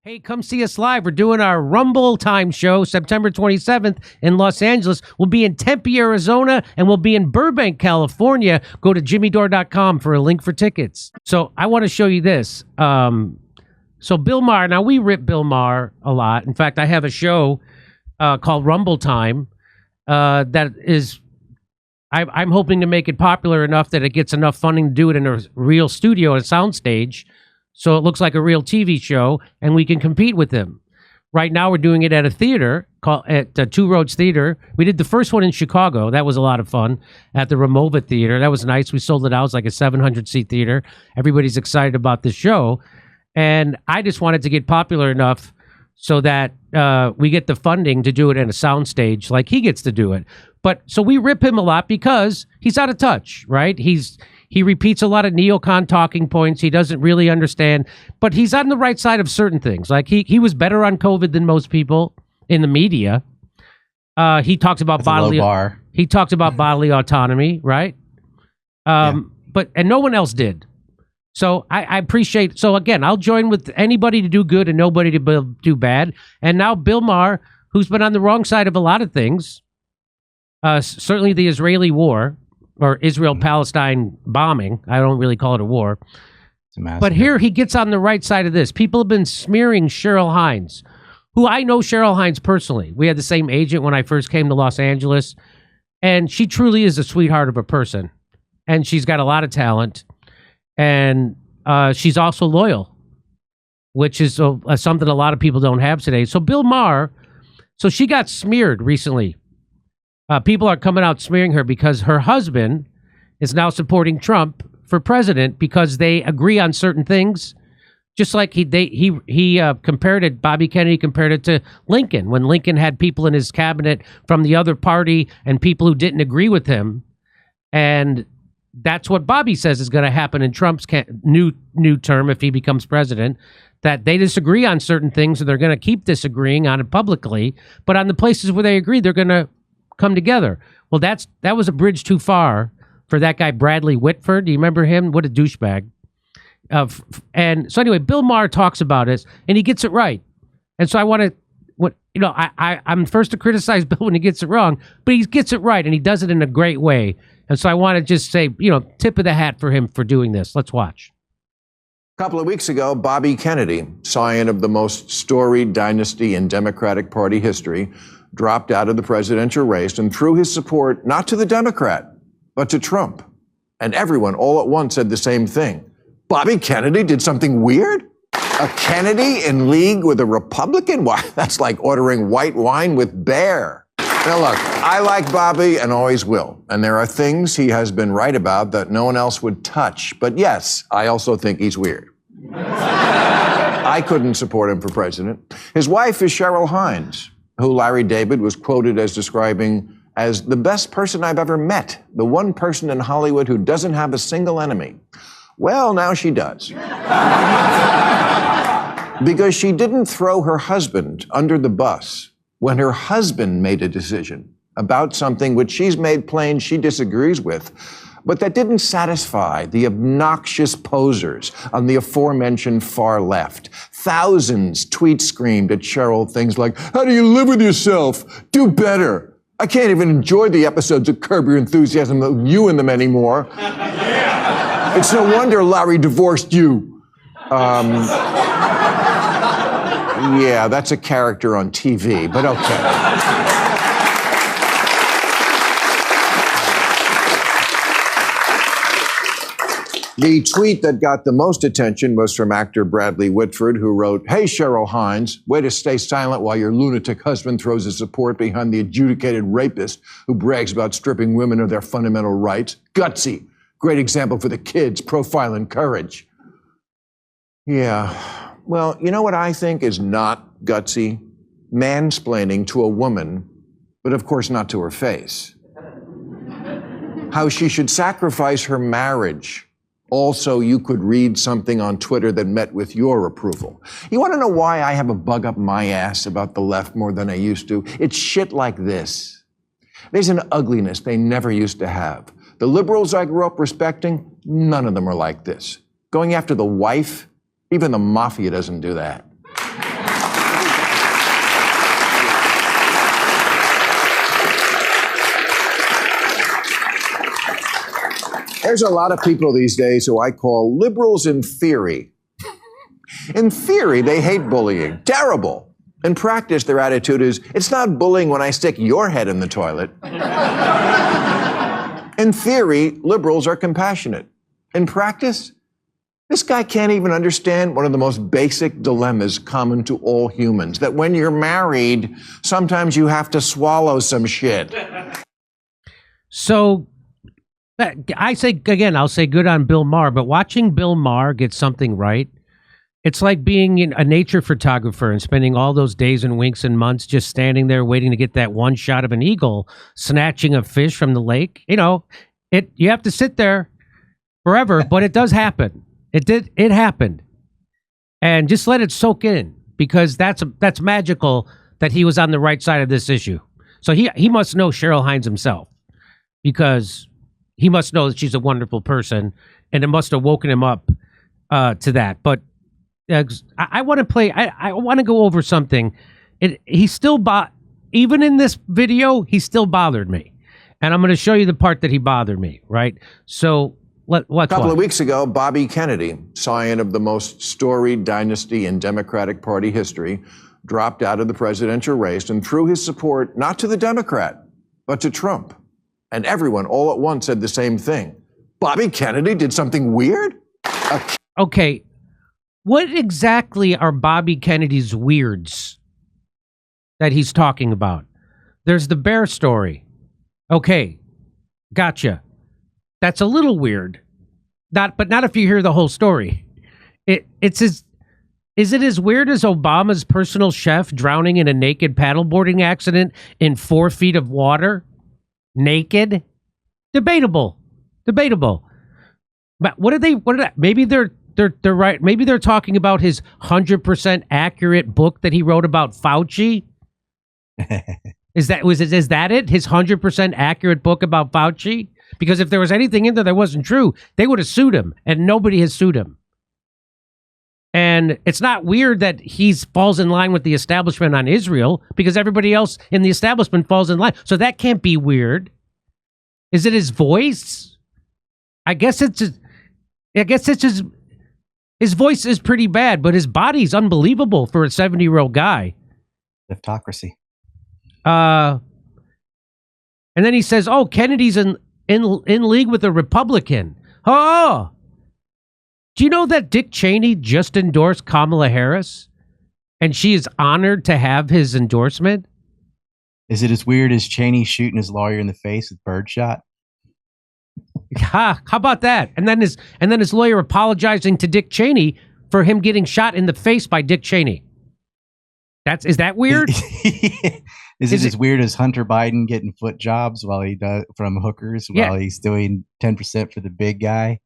Hey, come see us live. We're doing our Rumble Time show September 27th in Los Angeles. We'll be in Tempe, Arizona, and we'll be in Burbank, California. Go to jimmydore.com for a link for tickets. So I want to show you this. So Bill Maher, now we rip Bill Maher a lot. In fact, I have a show called Rumble Time that is, I'm hoping to make it popular enough that it gets enough funding to do it in a real studio, a soundstage, so it looks like a real TV show, and we can compete with them. Right now, we're doing it at a theater, at Two Roads Theater. We did the first one in Chicago. That was a lot of fun at the Ramova Theater. That was nice. We sold it out. It was like a 700-seat theater. Everybody's excited about this show. And I just wanted to get popular enough so that we get the funding to do it in a soundstage like he gets to do it. But so we rip him a lot because he's out of touch, right? He repeats a lot of neocon talking points. He doesn't really understand, but he's on the right side of certain things. Like he was better on COVID than most people in the media. He talks about bodily autonomy, right? But no one else did. So I appreciate. So again, I'll join with anybody to do good and nobody to do bad. And now Bill Maher, who's been on the wrong side of a lot of things, certainly the Israeli war. Or Israel-Palestine bombing. I don't really call it a war. It's a massacre. But here he gets on the right side of this. People have been smearing Cheryl Hines, who I know Cheryl Hines personally. We had the same agent when I first came to Los Angeles. And she truly is a sweetheart of a person. And she's got a lot of talent. And she's also loyal, which is something a lot of people don't have today. So Bill Maher, so she got smeared recently. People are coming out smearing her because her husband is now supporting Trump for president because they agree on certain things. Just like he compared it, Bobby Kennedy compared it to Lincoln when Lincoln had people in his cabinet from the other party and people who didn't agree with him. And that's what Bobby says is going to happen in Trump's new term if he becomes president, that they disagree on certain things and they're going to keep disagreeing on it publicly. But on the places where they agree, they're going to come together. Well, that was a bridge too far for that guy Bradley Whitford. Do you remember him? What a douchebag! And so anyway, Bill Maher talks about it, and he gets it right. And so I want to, I'm first to criticize Bill when he gets it wrong, but he gets it right, and he does it in a great way. And so I want to just say, tip of the hat for him for doing this. Let's watch. A couple of weeks ago, Bobby Kennedy, scion of the most storied dynasty in Democratic Party history, dropped out of the presidential race and threw his support not to the Democrat, but to Trump. And everyone all at once said the same thing. Bobby Kennedy did something weird? A Kennedy in league with a Republican? Why, that's like ordering white wine with Bear. Now look, I like Bobby and always will. And there are things he has been right about that no one else would touch. But yes, I also think he's weird. I couldn't support him for president. His wife is Cheryl Hines, who Larry David was quoted as describing as the best person I've ever met, the one person in Hollywood who doesn't have a single enemy. Well, now she does. Because she didn't throw her husband under the bus when her husband made a decision about something which she's made plain she disagrees with, but that didn't satisfy the obnoxious posers on the aforementioned far left. Thousands tweet screamed at Cheryl things like, "How do you live with yourself? Do better. I can't even enjoy the episodes of Curb Your Enthusiasm with you in them anymore. It's no wonder Larry divorced you." Yeah, that's a character on TV, but okay. The tweet that got the most attention was from actor Bradley Whitford, who wrote, "Hey, Cheryl Hines, way to stay silent while your lunatic husband throws his support behind the adjudicated rapist who brags about stripping women of their fundamental rights. Gutsy. Great example for the kids, profile and courage." Yeah, well, you know what I think is not gutsy? Mansplaining to a woman, but of course not to her face. How she should sacrifice her marriage. Also, you could read something on Twitter that met with your approval. You want to know why I have a bug up my ass about the left more than I used to? It's shit like this. There's an ugliness they never used to have. The liberals I grew up respecting, none of them are like this. Going after the wife, even the mafia doesn't do that. There's a lot of people these days who I call liberals in theory. In theory, they hate bullying. Terrible. In practice, their attitude is, it's not bullying when I stick your head in the toilet. In theory, liberals are compassionate. In practice, this guy can't even understand one of the most basic dilemmas common to all humans, that when you're married, sometimes you have to swallow some shit. So, I say, again, I'll say good on Bill Maher, but watching Bill Maher get something right, it's like being a nature photographer and spending all those days and weeks and months just standing there waiting to get that one shot of an eagle snatching a fish from the lake. You know, you have to sit there forever, but it does happen. It happened. And just let it soak in, because that's magical that he was on the right side of this issue. So he must know Cheryl Hines himself, because he must know that she's a wonderful person, and it must have woken him up to that. But I want to play. I want to go over something. He still even in this video, he still bothered me, and I'm going to show you the part that he bothered me. Right. So a couple of weeks ago, Bobby Kennedy, scion of the most storied dynasty in Democratic Party history, dropped out of the presidential race and threw his support not to the Democrat, but to Trump. And everyone all at once said the same thing. Bobby Kennedy did something weird? Okay. What exactly are Bobby Kennedy's weirds that he's talking about? There's the bear story. Okay. Gotcha. That's a little weird. But not if you hear the whole story. Is it as weird as Obama's personal chef drowning in a naked paddleboarding accident in 4 feet of water? Naked? Debatable. But maybe they're right. Maybe they're talking about his 100% accurate book that he wrote about Fauci. Is that it? His 100% accurate book about Fauci? Because if there was anything in there that wasn't true, they would have sued him, and nobody has sued him. And it's not weird that he falls in line with the establishment on Israel, because everybody else in the establishment falls in line. So that can't be weird. Is it his voice? I guess it's just his voice is pretty bad, but his body's unbelievable for a 70-year-old guy. Hypocrisy. And then he says, "Oh, Kennedy's in league with a Republican." Oh, do you know that Dick Cheney just endorsed Kamala Harris, and she is honored to have his endorsement? Is it as weird as Cheney shooting his lawyer in the face with birdshot? How about that? And then his lawyer apologizing to Dick Cheney for him getting shot in the face by Dick Cheney. Is that weird? Is it as weird as Hunter Biden getting foot jobs while he does from hookers while he's doing 10% for the big guy?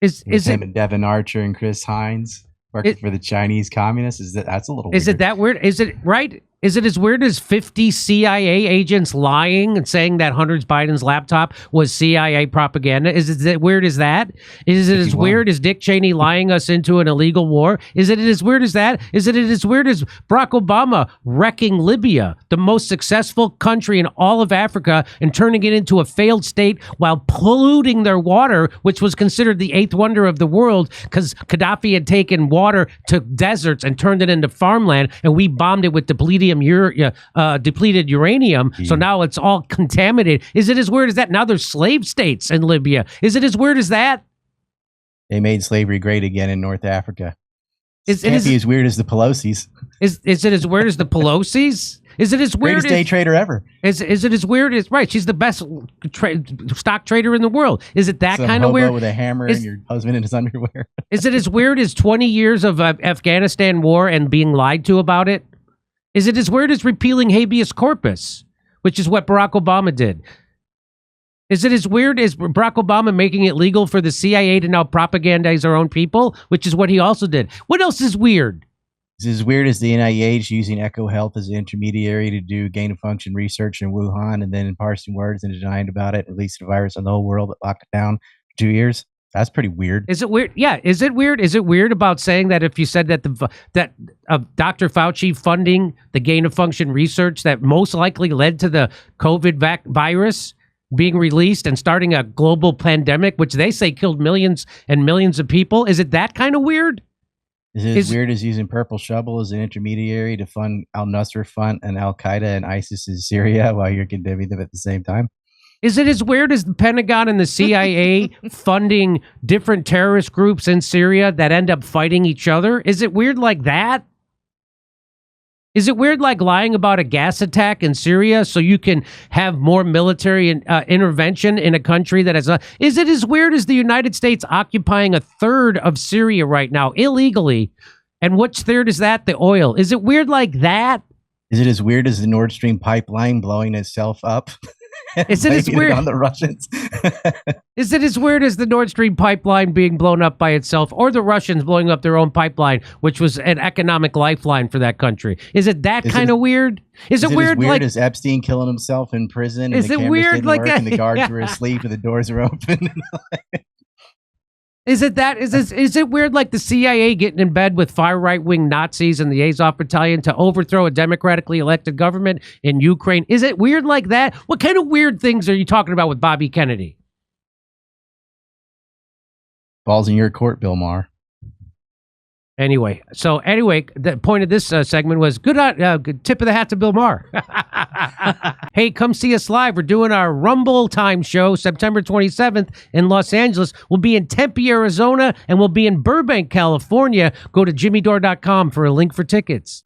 Is him and Devin Archer and Chris Hines working for the Chinese communists? That's a little weird. Is it that weird? Is it right? Is it as weird as 50 CIA agents lying and saying that Hunter Biden's laptop was CIA propaganda? Is it as weird as that? Is it as weird as Dick Cheney lying us into an illegal war? Is it as weird as that? Is it as weird as Barack Obama wrecking Libya, the most successful country in all of Africa, and turning it into a failed state while polluting their water, which was considered the eighth wonder of the world because Gaddafi had taken water to deserts and turned it into farmland, and we bombed it with depleted uranium. So now it's all contaminated. Is it as weird as that? Now there's slave states in Libya. Is it as weird as that? They made slavery great again in North Africa. It can't be as weird as the Pelosi's. Is it as weird as the Pelosi's? Is it as weird Greatest day trader ever? Is it as weird as right? She's the best stock trader in the world. Is it that kind of weird? With a hammer and your husband in his underwear. Is it as weird as 20 years of Afghanistan war and being lied to about it? Is it as weird as repealing habeas corpus, which is what Barack Obama did? Is it as weird as Barack Obama making it legal for the CIA to now propagandize our own people, which is what he also did? What else is weird? Is it as weird as the NIH using EchoHealth as an intermediary to do gain-of-function research in Wuhan and then parsing words and denying about it, released the virus on the whole world that locked it down for 2 years? That's pretty weird. Is it weird? Yeah. Is it weird? Is it weird about saying that if you said that that Dr. Fauci funding the gain of function research that most likely led to the COVID virus, being released and starting a global pandemic, which they say killed millions and millions of people? Is it that kind of weird? Is it as weird as using Purple Shovel as an intermediary to fund al-Nusra Front and Al-Qaeda and ISIS in Syria while you're condemning them at the same time? Is it as weird as the Pentagon and the CIA funding different terrorist groups in Syria that end up fighting each other? Is it weird like that? Is it weird like lying about a gas attack in Syria so you can have more military intervention in a country that has a... Is it as weird as the United States occupying a third of Syria right now illegally? And which third is that? The oil. Is it weird like that? Is it as weird as the Nord Stream pipeline blowing itself up? Is it as weird on the Russians? Is it as weird as the Nord Stream pipeline being blown up by itself, or the Russians blowing up their own pipeline, which was an economic lifeline for that country? Is it that kind of weird? Is it weird as weird like as Epstein killing himself in prison? Is and the it weird didn't like work that? And the guards were asleep and the doors were open? Is it that? Is it weird like the CIA getting in bed with far right-wing Nazis and the Azov Battalion to overthrow a democratically elected government in Ukraine? Is it weird like that? What kind of weird things are you talking about with Bobby Kennedy? Balls in your court, Bill Maher. Anyway, the point of this segment was good tip of the hat to Bill Maher. Hey, come see us live. We're doing our Rumble Time show September 27th in Los Angeles. We'll be in Tempe, Arizona, and we'll be in Burbank, California. Go to jimmydore.com for a link for tickets.